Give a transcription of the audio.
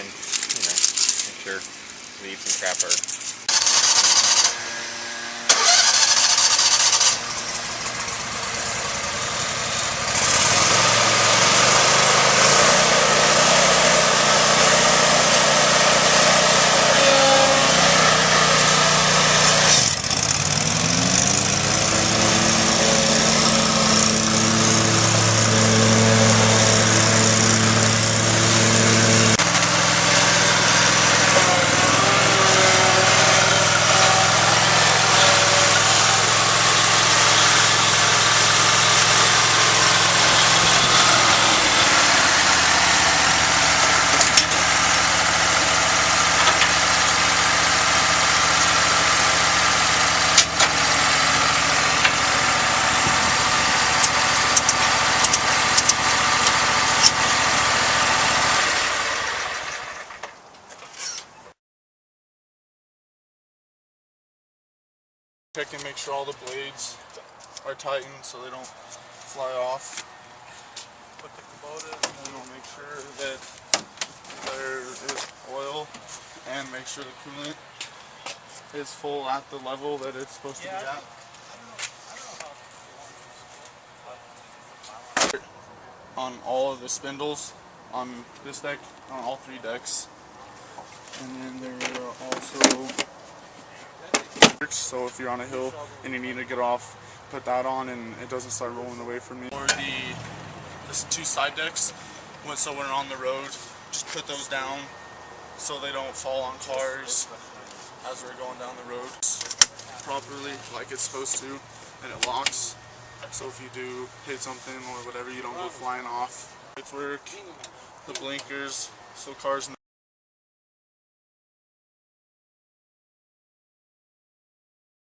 then, make sure leaves and crap are check and make sure all the blades are tightened so they don't fly off. Put the Kubota and then we'll make sure that there is oil and make sure the coolant is full at the level that it's supposed to be at. On all of the spindles on this deck, on all 3 decks. And then there are also, so if you're on a hill and you need to get off, put that on and it doesn't start rolling away from me. Or the 2 side decks, so when we're on the road, just put those down so they don't fall on cars as we're going down the road properly like it's supposed to, and it locks. So if you do hit something or whatever, you don't go flying off. It's work, the blinkers, so cars